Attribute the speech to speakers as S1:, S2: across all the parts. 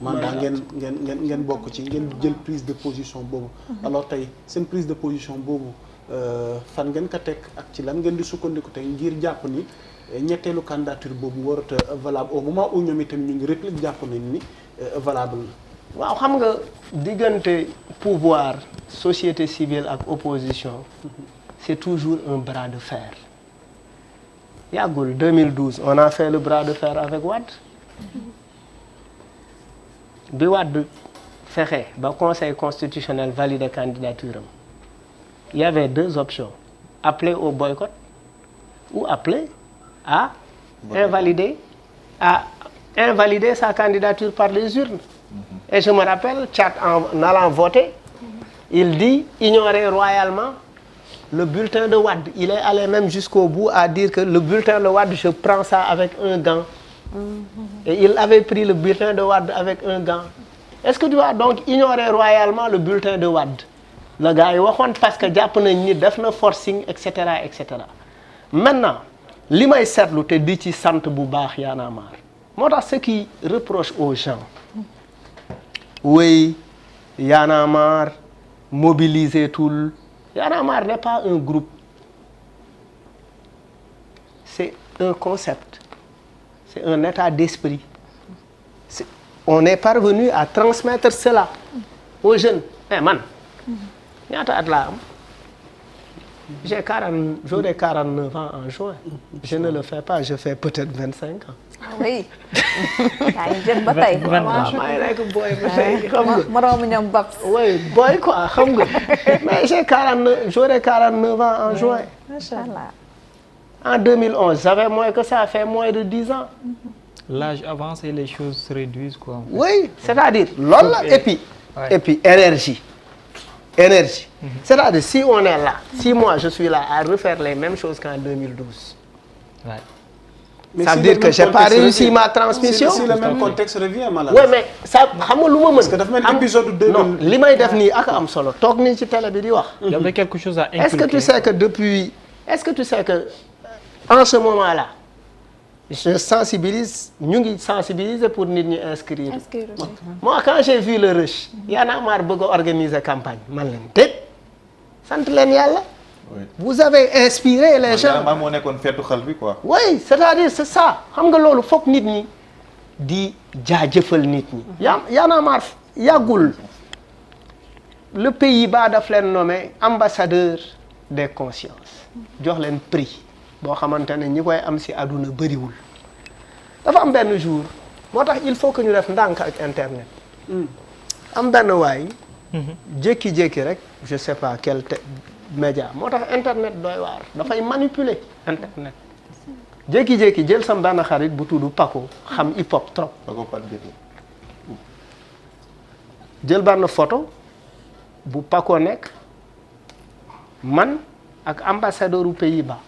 S1: mandat ngeen bokk ci ngeen jël prise de position boobu. alors tey seen prise de position boobu fan ngeen ko teg ak ci lan ngeen di sukkandiku tey ngir jàpp ni ñetteelu candidature boobu warut a valable au moment où ñoom itam ñu ngi réplique jàpp nañ ni valable na.
S2: waaw xam nga diggante pouvoir société civile ak opposition c'est toujours un bras de fer. yàggul 2012 on a fait le bras de fer avec Wade bi Wade fexe ba conseil constitutionnel valide candidature am il y avait deux options appeler au boycott ou appeler à invalider sa candidature par les urnes. Et je me rappelle, Tchad, en allant voter, il dit ignorer royalement le bulletin de Wade. Il est allé même jusqu'au bout à dire que le bulletin de Wade, je prends ça avec un gant. Et il avait pris le bulletin de Wade avec un gant. Est-ce que tu vas donc ignorer royalement le bulletin de Wade? Le gars, il waxoon parce que jàpp nañ ni def na forcing, etc., etc. Maintenant, li may seetlu te di ci sant bu baax Y'en a marre. Moo tax ce qui reproche aux gens, oui, Y'en a marre, mobiliser tout le... Y'en a marre n'est pas un groupe. C'est un concept. C'est un état d'esprit. On est parvenu à transmettre cela aux jeunes. Eh man, ñaata at laa am? J'aurai 49 ans en juin. Je ne le fais pas, je fais peut-être 25 ans.
S3: Ah oui. yaa ngi jën ba tey.
S2: maa ngi nekk booy ba tey xam nga.
S3: moroomu ñoom Babs.
S2: oui booy quoi xam nga. mais j'aurai 49 ans en juin.
S3: Macha Allah.
S2: En 2011, j'avais moins que ça, fait moins de 10 ans.
S4: L'âge avance et les choses se réduisent quoi. En fait.
S2: Oui, c'est-à-dire loolu la et puis énergie. C'est-à-dire si on est là, si moi je suis là à refaire les mêmes choses qu'en 2012.
S4: Ouais.
S1: Mais
S2: ça
S1: si
S2: veut dire
S1: le
S2: que
S1: même
S2: j'ai pas
S1: contexte
S2: réussi
S1: revient.
S2: ma transmission.
S1: Si le même contexte revient malade.
S2: Oui mais ça xam nga lu ma mën.
S1: Parce que dafa mel épisode 2000.
S2: non li may def nii ak am solo toog nii ci télé bi di wax.
S4: Il y avait quelque chose à inculquer.
S2: Est-ce que tu sais que en ce moment-là je sensibilise ñu ngi sensibiliser pour nit ñi inscrire. Moi quand j'ai vu le rush. Y'en a marre bëgg a organiser campagne man leen déet sant leen yàlla. Vous avez inspiré les gens.
S5: moo nekkoon feetu xel bi quoi.
S2: Oui c'est-à-dire c'est ça xam nga loolu foog nit ñi di jaajëfal nit ñi. Y'en a marre yàggul le Pays-Bas daf leen nommé ambassadeur des consciences jox leen prix boo xamante ne ñi koy am ci àdduna bëriwul. dafa am benn jour moo tax il faut que ñu def ndànk ak internet. am benn waay. jékki-jékki rek je sais pas quel média moo tax internet doy waar dafay manipuler internet. jékki-jékki jël sam benn xarit bu tudd Paco xam hip hop trop. jël benn photo bu Paco nekk man ak ambassadeur u Pays-Bas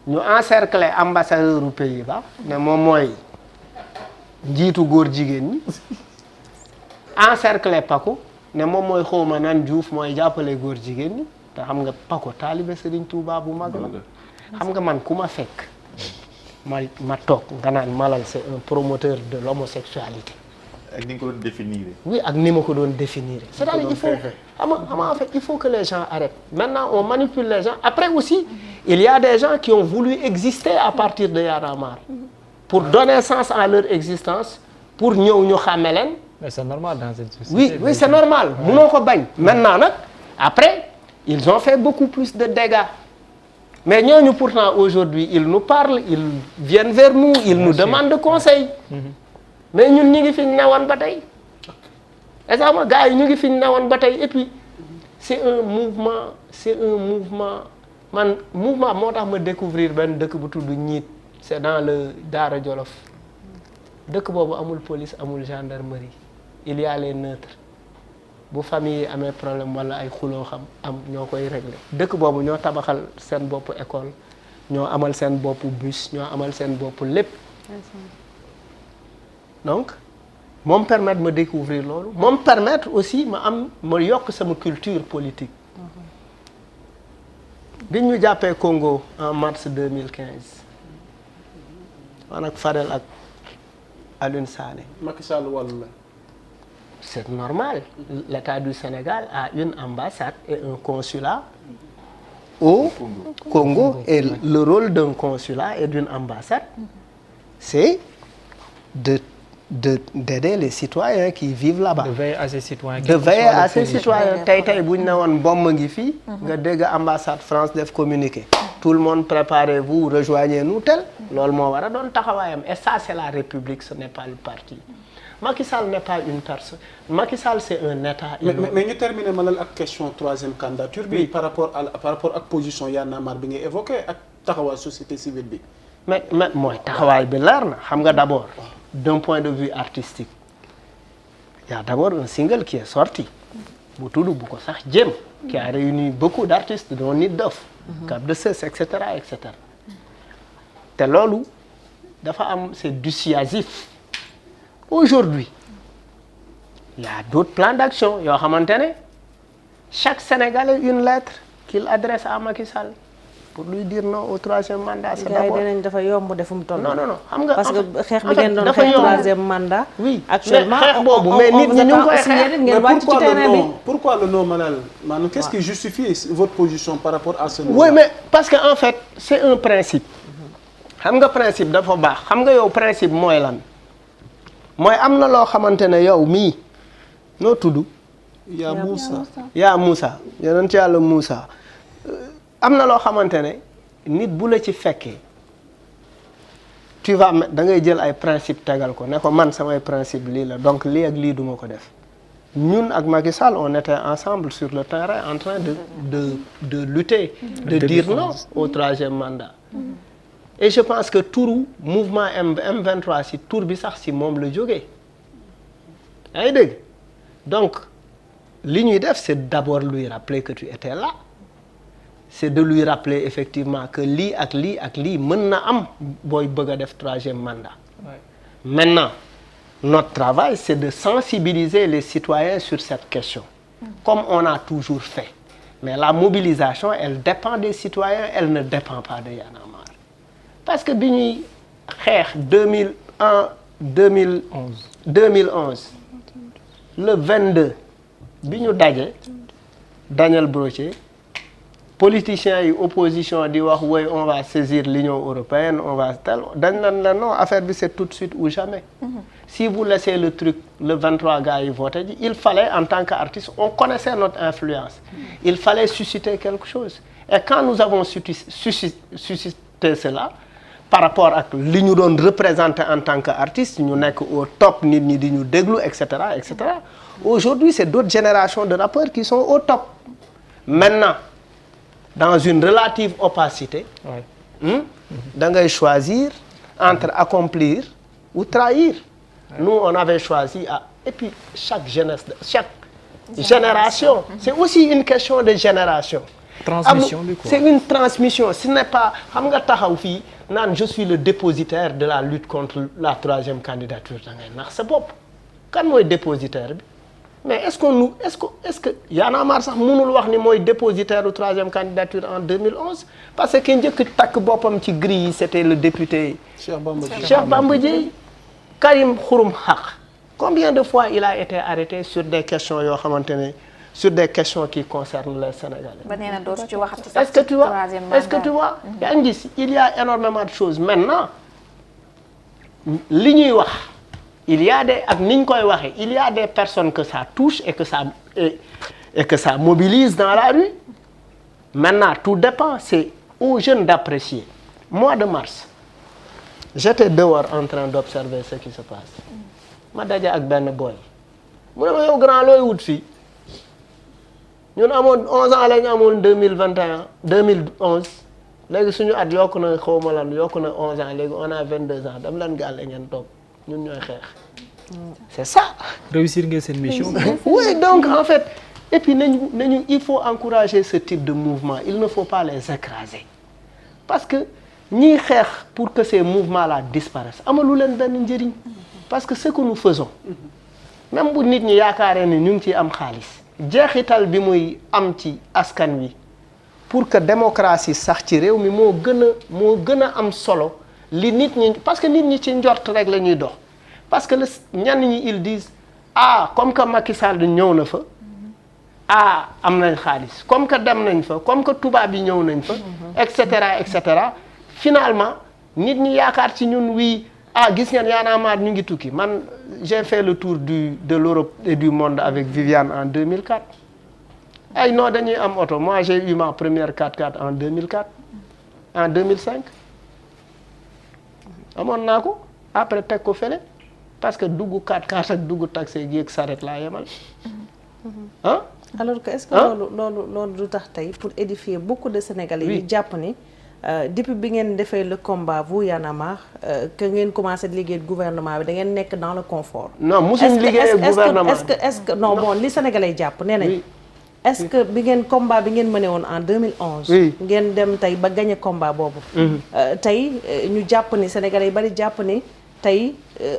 S2: ñu encercler ambassadeur u Pays-Bas ne moom mooy njiitu góor jigéen ñi encercler Paco ne moom mooy xawma nan Diouf mooy jàppale góor jigéen ñi te xam nga Paco taalibe Serigne Touba bu mag la xam nga man ku ma fekk ma toog nga naan Malal c'est un promoteur de l'homosexualité.
S5: ak ni nga ko doon définir.
S2: oui ak ni ma ko doon définir. c'est-à-dire il faut en fait il faut que les gens arrêtent. Maintenant on manipule les gens après aussi il y a des gens qui ont voulu exister à partir de Y'en a marre pour donner sens à leur existence pour ñëw ñu xàmme leen.
S4: Mais c'est normal dans cette société.
S2: Oui c'est normal mënoo ko bañ. Maintenant nag après ils ont fait beaucoup plus de dégâts mais ñooñu pourtant aujourd'hui ils nous parlent ils viennent vers nous ils nous demandent conseil. mais ñun ñu ngi fi ñu newoon ba tey exactement gars yi ñu ngi fi ñu newoon ba tey et puis c'est un mouvement man mouvement moo tax ma découvrir benn dëkk bu tudd Ñiit c'est dans le Daara Jolof dëkk boobu amul police amul gendarmerie il y a les neutres bu famille yi amee problème wala ay xuloo xam am ñoo koy régler dëkk boobu ñoo tabaxal seen bopp école ñoo amal seen bopp bus ñoo amal seen bopp lépp. Donc moom permettre ma découvrir loolu moom permettre aussi ma yokk sama culture politique. bi ñu jàppee Congo en mars 2015 man ak Fadel Alioune Sané.
S1: Macky Sall wàllu la.
S2: C'est normal. L'État du Sénégal a une ambassade et un consulat au Congo. Et le rôle d'un consulat et d'une ambassade, c'est d'aider les citoyens qui vivent là-bas.
S4: De veiller à ces citoyens.
S2: De veiller à ces citoyens. Tey bu ñu ne woon bombe ngi fii. nga dégg ambassade France def communiqué. Tout le monde préparez-vous, rejoignez-nous tel. loolu moo war a doon taxawaayam. Et ça c'est la République, ce n'est pas le parti. Macky Sall n'est pas une personne. Macky Sall c'est un État.
S1: mais ñu terminer Malal ak question troisième candidature bi. par rapport ak position Y'en a marre bi ngay évoqué ak taxawaay société civile bi.
S2: mais mooy taxawaay bi leer na xam nga d'abord d'un point de vue artistique il y a d'abord un single qui est sorti bu tudd bu ko sax jéem qui a réuni beaucoup d'artistes dont Nit Doff Cap de Seuss et cetera te loolu dafa am c'est dissuasif. Aujourd'hui il y a d'autres plans d'action yoo xamante ne chaque Sénégalais une lettre qu'il adresse à Macky Sall pour lui dire non au troisième mandat. C'est d'abord
S6: gars yi dinañ dafa yomb defum toll.
S2: non xam nga
S6: parce que xeex bi ngeen doon
S2: dafa
S6: xeex
S2: yomb.
S6: troisième mandat.
S2: oui
S6: actuellement
S2: xeex boobu mais nit ñi ñu ngi koy xeex.
S6: ngeen wàcc ci terrain bi.
S1: pourquoi le non Malal maanaam qu'est-ce qui justifie votre position par rapport à ce non?
S2: oui mais parce que en fait c'est un principe. xam nga principe dafa baax xam nga yow principe mooy lan mooy am na loo xamante ne yow mii noo tudd.
S1: yaa
S2: Moussa yonent Yàlla Moussa am na loo xamante ne nit bu la ci fekkee tu vas da ngay jël ay principe tegal ko ne ko man samay principe lii la donc lii ak lii duma ko def ñun ak Macky Sall on était ensemble sur le terrain en train de lutter de dire non au troisième mandat et je pense que turu mouvement M23 si tur bi sax si moom la jógee yaa ngi dégg donc li ñuy def c'est d'abord lui rappeler que tu étais là c'est de lui rappeler effectivement que lii ak lii mën na am booy bëgg a def troisième mandat. Ouais. Maintenant notre travail c'est de sensibiliser les citoyens sur cette question comme on a toujours fait mais la mobilisation elle dépend des citoyens elle ne dépend pas de Y'en a marre parce que bi ñuy xeex 2011 le 22 bi ñu daje Daniel Brottier politiciens yi opposition di wax oui on va saisir l'Union européenne on va tel dañ nan la non affaire bi c'est tout de suite ou jamais. Si vous laissez le truc le 23 gars yi voté ji il fallait en tant qu'artiste on connaissait notre influence. Il fallait susciter quelque chose et quand nous avons suscité cela par rapport ak li ñu doon représenter en tant qu'artiste ñu nekk au top nit ñi di ñu déglu et cetera et cetera aujourd'hui c'est d'autres générations de rappeurs qui sont au top maintenant. Dans une relative opacité, da ngay choisir entre accomplir ou trahir. Nous on avait choisi et puis chaque génération, c'est aussi une question de génération.
S4: Transmission bi quoi.
S2: C'est une transmission, ce n'est pas xam nga taxaw fii naan je suis le dépositaire de la lutte contre la troisième candidature da ngay nax sa bopp. Kan mooy dépositaire bi? Mais est-ce que Y'en a marre sax mënul wax ni mooy dépositaire du troisième candidature en 2011 parce que ki njëkk takk boppam ci grille yi c'était le député Cheikh Bamba Dièye Karim Xurum Xaq combien de fois il a été arrêté sur des questions yoo xamante ne sur des questions qui concernent les Sénégalais.
S3: ba nee na dootu ci waxati sax
S2: est-ce que tu vois yaa ngi gis il y a énormément de choses maintenant li ñuy wax il y a des ak ni ñu koy waxee il y a des personnes que ça touche et que ça mobilise dans la rue maintenant tout dépend c'est aux jeunes d'apprécier mois de mars j'étais dehors en train d'observer ce qui se passe ma daje ak benn boy mu ne ma yow grand looy wut fii ñun amoon 11 ans la ñu amoon 2011 léegi suñu at yokku na xawma lan yokku na 11 ans léegi on a 22 ans dam lan gàlle ngeen toog ñun ñooy xeex c'est ça.
S4: Réussir ngeen seen mission.
S2: Oui donc en fait et puis nañu il faut encourager ce type de mouvement il ne faut pas les écraser parce que ñiy xeex pour que ces mouvements-là disparaissent amalu leen benn njëriñ parce que ce que nous faisons même bu nit ñi yaakaaree ni ñu ngi ciy am xaalis jeexital bi muy am ci askan wi pour que démocratie sax ci réew mi moo gën a am solo li nit ñi parce que nit ñi ci njort rek la ñuy dox parce que ñenn ñi ils disent ah comme que Macky Sall ñëw na fa ah am nañ xaalis comme que dem nañ fa comme que tubaab yi ñëw nañ fa et cetera finalement nit ñi yaakaar ci ñun wii gis ngeen Y'en a marre ñu ngi tukki man j'ai fait le tour de l'Europe et du monde avec Viviane en 2004 ay non dañuy am oto moi j'ai eu ma première 4x4 en 2004 en 2005 amoon naa ko après teg ko fële parce que dugg 4x4 ak dugg taxi gi ak saret laa yemal ah
S6: alors que est-ce que loolu du tax tey pour édifier beaucoup de Sénégalais yi jàpp ni depuis bi ngeen defee le combat vous Y'en a marre que ngeen commencé liggéey gouvernement bi da ngeen nekk dans le confort.
S2: non mosuñ liggéey gouvernement
S6: est-ce que non bon li Sénégalais jàpp nee nañ est-ce que bi ngeen combat bi ngeen mëne woon en 2011. ngeen dem tey ba gagné combat boobu. tey ñu jàpp ni Sénégalais yi bari jàpp ni tey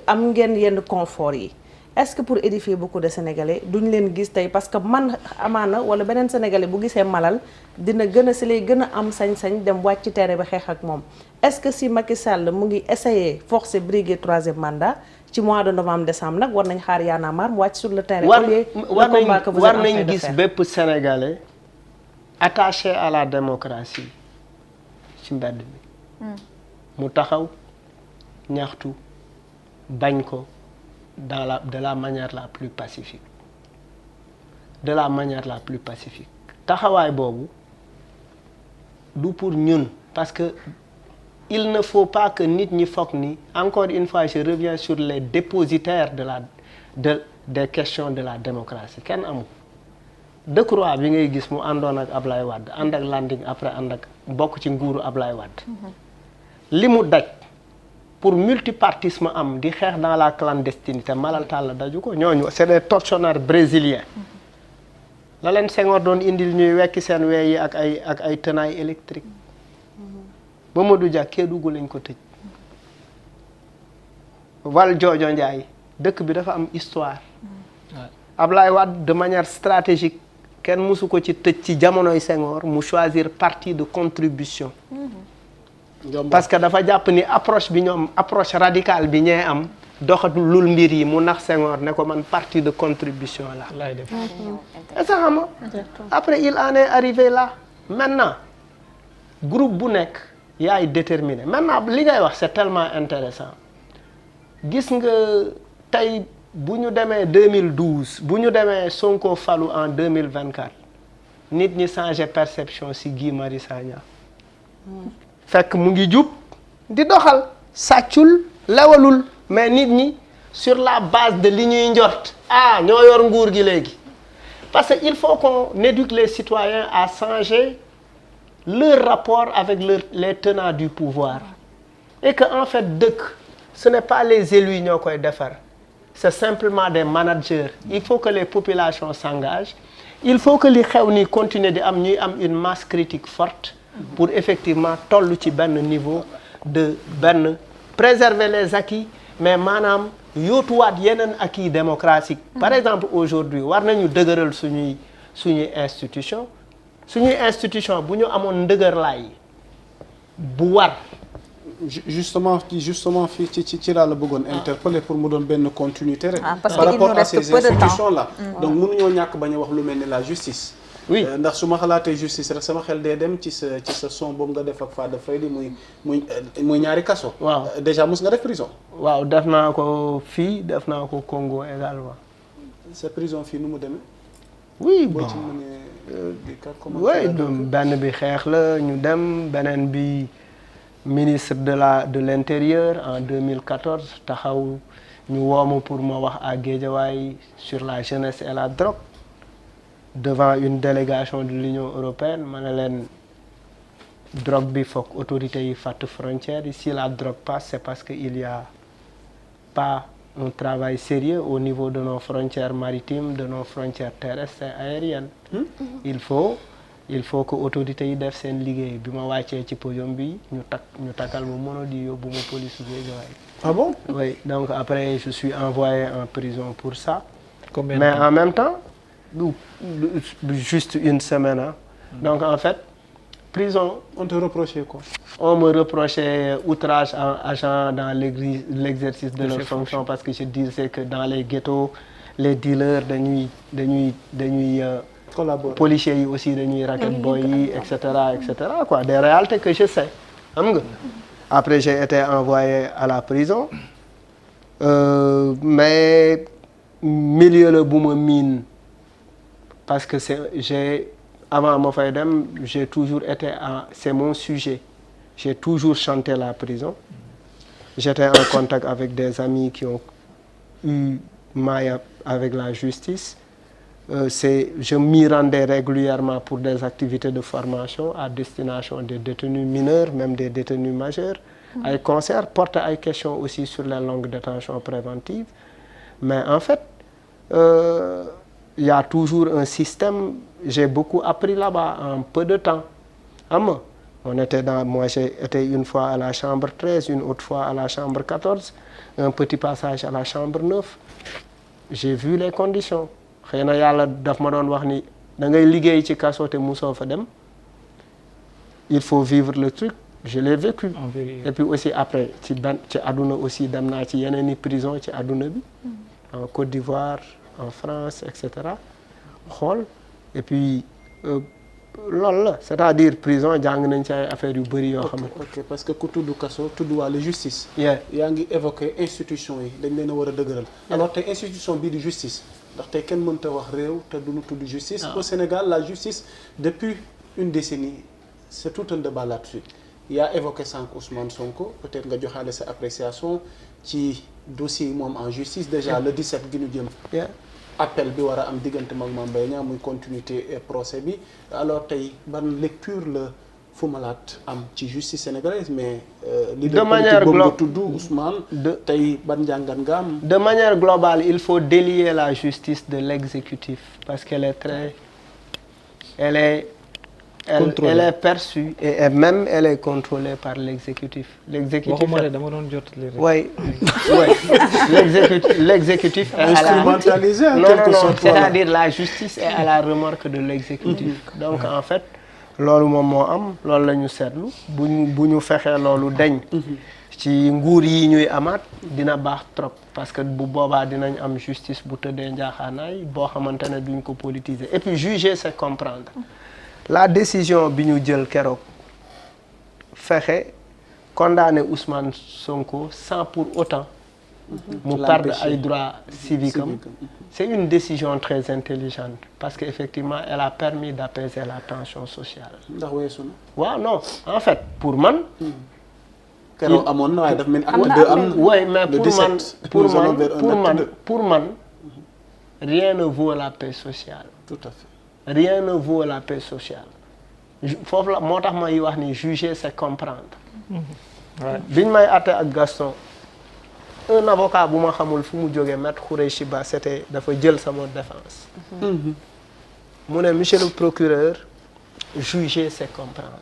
S6: am ngeen yenn confort yi. est-ce que pour édifier beaucoup de Sénégalais duñ leen gis tey parce que man amaana wala beneen Sénégalais bu gisee Malal dina gën a si lay gën a am sañ-sañ dem wàcc ci terrain bi xeex ak moom est-ce que si Macky Sall mu ngi essayer forcer briguer 3e mandat ci mois de novembre décembre nag war nañ xaar Y'en a marre mu wàcc sur le terrain.
S2: war nañ gis bépp Sénégalais attaché à la démocratie ci mbedd mi mu taxaw ñaxtu bañ ko de la manière la plus pacifique taxawaay boobu du pour ñun parce que il ne faut pas que nit ñi foog ni encore une fois je reviens sur les dépositaires des questions de la démocratie kenn amul Decroix bi ngay gis mu àndoon ak Ablaye Wade ànd ak Landing après ànd ak bokk ci nguuru Ablaye Wade li mu daj pour multipartisme am di xeex dans la clandestinité Malal Talla daju ko ñooñu c'est des tortionnaires brésiliens la leen Senghor doon indil ñuy wekki seen wee yi ak ay tenailles électriques Mamadou Dia Kédougou lañ ko tëj Valdiodio Ndiaye dëkk bi dafa am histoire Ablaye Wade de manière stratégique kenn mësu ko ci tëj ci jamonoy Senghor mu choisir parti de contribution parce que dafa jàpp ni approche radicale bi ñee am doxalul mbir yi mu nax Senghor ne ko man parti de contribution la lay def et ça xam après il en est arrivé là maintenant groupe bu nekk yaay déterminé maintenant li ngay wax c'est tellement intéressant gis nga tey bu ñu demee 2012 bu ñu demee Sonko falu en 2024 nit ñi changé perception ci Guy Marius Sagna fekk mu ngi jub di doxal sàccul lewalul mais nit ñi sur la base de li ñuy njort ñoo yor nguur gi léegi parce que il faut qu'on éduque les citoyens à changer leur rapport avec les tenants du pouvoir et que en fait dëkk ce n'est pas les élus ñoo koy defar c'est simplement des managers il faut que les populations s'engagent il faut que li xew ni continuer di am ñuy am une masse critique forte pour effectivement toll ci benn niveau de préserver les acquis mais maanaam yóotuwaat yeneen acquis démocratique par exemple aujourd'hui war nañu dëgëral suñuy institution bu ñu amoon ndëgërlaay bu war
S1: justement fii ci laa la bëggoon interpeller pour mu doon benn continuité rek
S3: parce
S1: par
S3: que
S1: rapport
S3: il nous
S1: à
S3: reste
S1: ces
S3: peu de temps.
S1: institutions là donc mënuñoo ñàkk bañ a wax lu mel ni la justice
S2: oui
S1: ndax su ma xalaatee justice rek sama xel dee dem ci sa son boobu nga def ak Fada Freddy muy ñaari kaso
S2: waaw
S1: déjà mos nga def prison
S2: waaw def naa ko fii def naa ko Congo également
S1: sa prison fii nu mu demee
S2: oui
S1: boo
S2: bon
S1: ci mënee di ka
S2: oui benn bi xeex la ñu dem beneen bi ministre de l'intérieur en 2014 taxaw ñu wooma pour ma wax à Guédiawaye sur la jeunesse et la drogue devant une délégation de l'Union européenne ma ne leen drogue bi foog autorités yi fàtt frontières yi si la drogue passe c'est parce que il y a pas un travail sérieux au niveau de nos frontières maritimes de nos frontières terrestres et aériennes il faut que autorités yi def seen liggéey bi ma wàccee ci podium bi ñu takkal ma mono di yóbbu ma police Guédiawaye.
S1: Ah bon?
S2: Oui, donc après je suis envoyé en prison pour ça.
S4: Combien
S2: mais
S4: de temps?
S2: en même temps juste une semaine donc en fait prison.
S1: On te reprochait quoi?
S2: On me reprochait outrage à agent dans l'exercice de leur fonction parce que je disais que dans les ghettos, les dealers dañuy
S1: Collaborer.
S2: policiers yi aussi dañuy racket boy yi et cetera quoi, des réalités que je sais xam nga. Après j'ai été envoyé à la prison mais milieu la bu ma miin parce que avant ma fay dem j'ai toujours été c'est mon sujet. J'ai toujours chanté la prison. J'étais en contact avec des amis qui ont eu maille avec la justice. Je m'y rendais régulièrement pour des activités de formation à destination des détenus mineurs, même des détenus majeurs. Ay concerts, porter ay questions aussi sur les longues détentions préventives. Mais en fait, il y a toujours un système. J'ai beaucoup appris là-bas en peu de temps. Moi j'ai été une fois à la chambre 13, une autre fois à la chambre 14, un petit passage à la chambre 9. J'ai vu les conditions. Xëy na yàlla daf ma doon wax ni da ngay liggéey ci kaso te musoo fa dem. Il faut vivre le truc. Je l'ai vécu. Et puis aussi après ci àdduna aussi dem naa ci yeneeni prison ci àdduna bi. En Côte d'Ivoire, en France, et cetera. xool et puis loolu la c'est-à-dire prison jàng nañ ci ay affaires yu bëri yoo xam ne.
S1: ok parce que ku tudd kaso tudd wàllu justice.
S2: yaa
S1: ngi évoqué institution yi dañ leen a war a dëgëral. alors tey institution bii di justice ndax tey kenn mënta wax réew te duñu tudd justice. Au Sénégal la justice depuis une décennie c'est tout un débat là-dessus. yaa évoqué sànq Ousmane Sonko peut-être nga joxaale sa appréciation ci dossier yi moom en justice déjà le 17 gi ñu jëm. appel bi war a am diggante mag Mame Mbaye Niang muy continuité procès bi alors tey ban lecture la Fou Malade am ci justice sénégalaise mais leader politique boobu nga tudd Ousmane tey ban njàngat nga am.
S2: De manière globale il faut délier la justice de l'exécutif parce qu'elle est très elle est perçue et même elle est contrôlée par l'exécutif. L'exécutif
S4: dama doon jotali rek.
S2: Oui. L'exécutif est
S1: instrumentalisé en quelque sorte.
S2: C'est-à-dire la justice est à la remorque de l'exécutif. Donc en fait loolu moom moo am loolu la ñu seetlu bu ñu fexee loolu dañ ci nguur yi ñuy amaat dina baax trop parce que bu boobaa dinañ am justice bu tëddee njaaxaanaay boo xamante ne duñ ko politiser et puis juger c'est comprendre. La décision bi ñu jël keroog fexe condamner Ousmane Sonko sans pour autant mu perdre ay droits civiques am. C'est une décision très intelligente parce que effectivement elle a permis d'apaiser la tension sociale.
S1: ndax weesu na.
S2: waaw non en fait pour man.
S1: keroog amoon na waaye daf mel ni
S2: oui mais pour man rien ne vaut la paix sociale.
S1: Tout à fait.
S2: Rien ne vaut la paix sociale. Foofu la moo tax may wax ni juger c'est comprendre. biñ may àtte ak Gaston un avocat bu ma xamul fu mu jógee maître Khoureyssi Ba c'était dafa jël sama défense. mu ne monsieur le procureur juger c'est comprendre.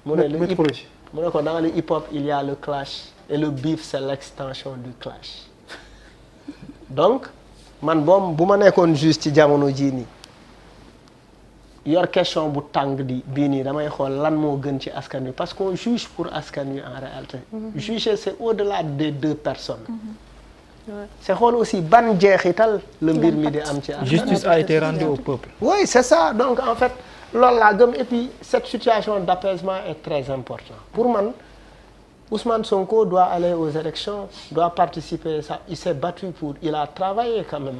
S2: mu ne ko dans le hip-hop il y a le clash et le beef c'est l'extension du clash. donc man bu ma nekkoon juge ci jamono jii nii. yor question bu tàng bii nii damay xool lan moo gën ci askan wi parce qu'on juge pour askan wi en réalité. Juger c'est au-delà des deux personnes. c'est xool aussi ban jeexital la mbir mi di am ci askan wi.
S4: Justice a été rendue au peuple.
S2: Oui c'est ça donc en fait loolu laa gëm et puis cette situation d'apaisement est très importante pour man Ousmane Sonko doit aller aux élections doit participer ça il s'est battu pour il a travaillé quand même.